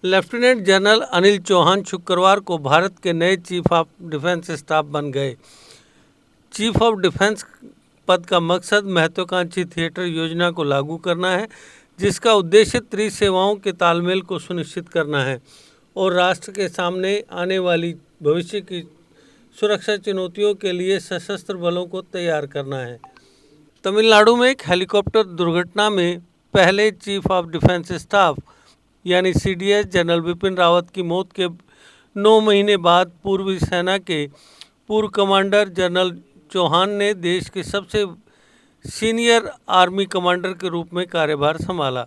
Lieutenant general Anil Chauhan शुक्रवार को भारत के नए चीफ ऑफ डिफेंस स्टाफ बन गए। चीफ ऑफ डिफेंस पद का मकसद महत्वाकांक्षी थिएटर योजना को लागू करना है, जिसका उद्देश्य त्रिसेवाओं के तालमेल को सुनिश्चित करना है और राष्ट्र के सामने आने वाली भविष्य की सुरक्षा चुनौतियों के लिए सशस्त्र बलों को तैयार करना है। तमिलनाडु में एक हेलीकॉप्टर दुर्घटना में पहले चीफ ऑफ डिफेंस स्टाफ यानी CDS जनरल बिपिन रावत की मौत के 9 महीने बाद पूर्वी सेना के पूर्व कमांडर जनरल चौहान ने देश के सबसे सीनियर आर्मी कमांडर के रूप में कार्यभार संभाला।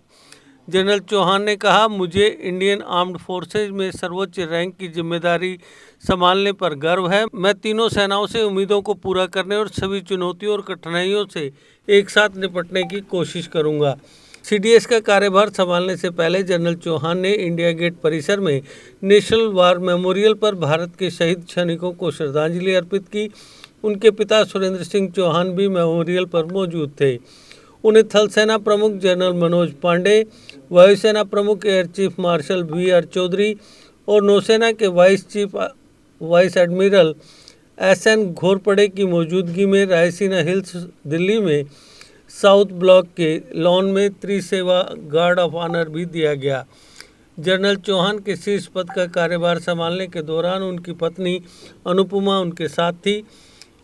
जनरल चौहान ने कहा, मुझे इंडियन आर्म्ड फोर्सेज में सर्वोच्च रैंक की जिम्मेदारी संभालने पर गर्व है। मैं तीनों सेनाओं से उम्मीदों को पूरा करने और सभी चुनौतियों और कठिनाइयों से एक साथ निपटने की कोशिश करूंगा। CDS का कार्यभार संभालने से पहले जनरल चौहान ने इंडिया गेट परिसर में नेशनल वार मेमोरियल पर भारत के शहीद सैनिकों को श्रद्धांजलि अर्पित की। उनके पिता सुरेंद्र सिंह चौहान भी मेमोरियल पर मौजूद थे। उन्हें थल सेना प्रमुख जनरल मनोज पांडे, वायुसेना प्रमुख air chief marshal VR Chaudhary और नौसेना के वाइस एडमिरल SN घोरपड़े की मौजूदगी में रायसीना हिल्स दिल्ली में साउथ ब्लॉक के लॉन में त्रिसेवा गार्ड ऑफ ऑनर भी दिया गया। जनरल चौहान के शीर्ष पद का कार्यभार संभालने के दौरान उनकी पत्नी अनुपमा उनके साथ थी।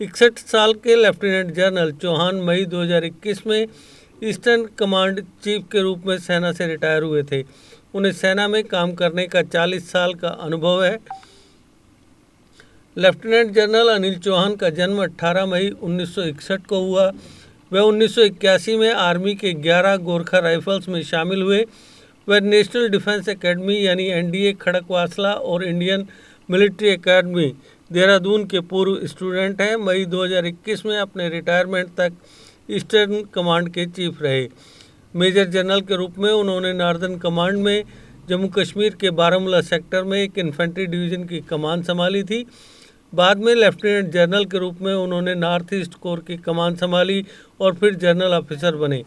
61 साल के लेफ्टिनेंट जनरल चौहान मई 2021 में ईस्टर्न कमांड चीफ के रूप में सेना से रिटायर हुए थे। उन्हें सेना में काम करने का 40 साल का अनुभव है। लेफ्टिनेंट जनरल अनिल चौहान का जन्म 18 मई 1961 को हुआ। वह 1981 में आर्मी के 11 गोरखा राइफल्स में शामिल हुए। वह नेशनल डिफेंस एकेडमी यानी NDA खड़कवासला और इंडियन मिलिट्री एकेडमी देहरादून के पूर्व स्टूडेंट हैं। मई 2021 में अपने रिटायरमेंट तक ईस्टर्न कमांड के चीफ रहे। मेजर जनरल के रूप में उन्होंने नॉर्दर्न कमांड में जम्मू कश्मीर के बारामूला सेक्टर में एक इन्फेंट्री डिवीज़न की कमान संभाली थी। बाद में लेफ्टिनेंट जनरल के रूप में उन्होंने नॉर्थ ईस्ट कोर की कमान संभाली और फिर जनरल ऑफिसर बने।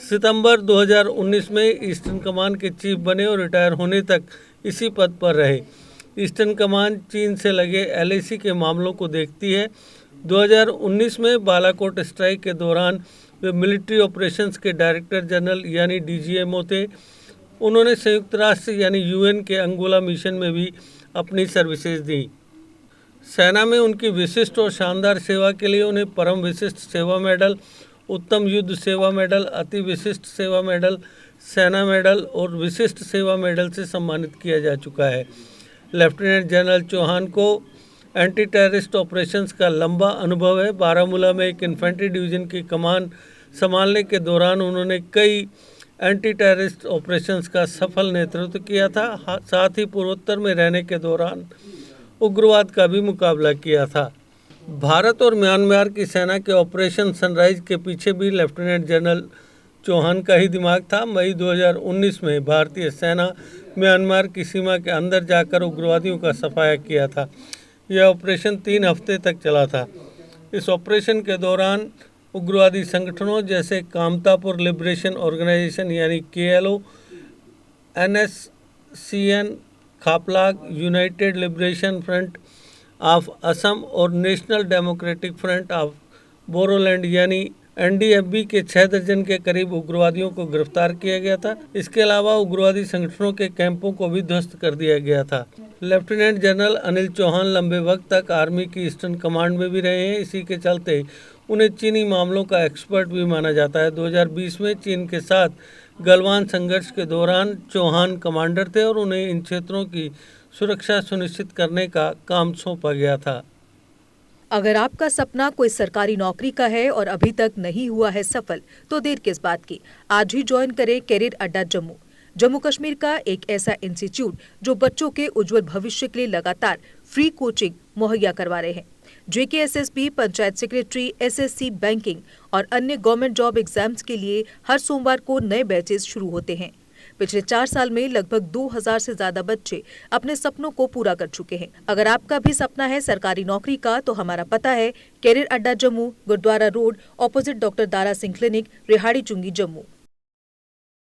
सितंबर 2019 में ईस्टर्न कमान के चीफ बने और रिटायर होने तक इसी पद पर रहे। ईस्टर्न कमान चीन से लगे LAC के मामलों को देखती है। 2019 में बालाकोट स्ट्राइक के दौरान वे मिलिट्री ऑपरेशंस के डायरेक्टर जनरल यानी DGMO थे। उन्होंने संयुक्त राष्ट्र यानी UN के अंगोला मिशन में भी अपनी सर्विसेज दी। सेना में उनकी विशिष्ट और शानदार सेवा के लिए उन्हें परम विशिष्ट सेवा मेडल, उत्तम युद्ध सेवा मेडल, अति विशिष्ट सेवा मेडल, सेना मेडल और विशिष्ट सेवा मेडल से सम्मानित किया जा चुका है। लेफ्टिनेंट जनरल चौहान को एंटी टेररिस्ट ऑपरेशंस का लंबा अनुभव है। बारामूला में एक इन्फेंट्री डिवीज़न की कमान संभालने के दौरान उन्होंने कई एंटी टेररिस्ट ऑपरेशंस का सफल नेतृत्व किया था। साथ ही पूर्वोत्तर में रहने के दौरान उग्रवाद का भी मुकाबला किया था। भारत और म्यांमार की सेना के ऑपरेशन सनराइज के पीछे भी लेफ्टिनेंट जनरल चौहान का ही दिमाग था। मई 2019 में भारतीय सेना म्यांमार की सीमा के अंदर जाकर उग्रवादियों का सफाया किया था। यह ऑपरेशन 3 हफ्ते तक चला था। इस ऑपरेशन के दौरान उग्रवादी संगठनों जैसे कामतापुर लिबरेशन ऑर्गेनाइजेशन यानी KLO, NSCN, Khaplang, united liberation front of Assam और national democratic front of Bodoland यानी NDFB के 6 दर्जन के करीब उग्रवादियों को गिरफ्तार किया गया था। इसके अलावा उग्रवादी संगठनों के कैंपों को भी ध्वस्त कर दिया गया था। लेफ्टिनेंट जनरल अनिल चौहान लंबे वक्त तक आर्मी की ईस्टर्न कमांड में भी रहे हैं। इसी के चलते उन्हें चीनी मामलों का एक्सपर्ट भी माना जाता है। 2020 में चीन के साथ गलवान संघर्ष के दौरान चौहान कमांडर थे और उन्हें इन क्षेत्रों की सुरक्षा सुनिश्चित करने का काम सौंपा गया था। अगर आपका सपना कोई सरकारी नौकरी का है और अभी तक नहीं हुआ है सफल, तो देर किस बात की। आज ही ज्वाइन करें कैरियर अड्डा जम्मू। जम्मू कश्मीर का एक ऐसा इंस्टीट्यूट जो बच्चों के उज्जवल भविष्य के लिए लगातार फ्री कोचिंग मुहैया करवा रहे हैं। JKSSB, panchayat secretary, SSC, banking और अन्य गवर्नमेंट जॉब एग्जाम्स के लिए हर सोमवार को नए बैचेस शुरू होते हैं। पिछले 4 साल में लगभग 2000 से ज्यादा बच्चे अपने सपनों को पूरा कर चुके हैं। अगर आपका भी सपना है सरकारी नौकरी का, तो हमारा पता है career Adda Jammu, Gurudwara road, opposite doctor Dara Singh clinic, Rehari Chungi, Jammu.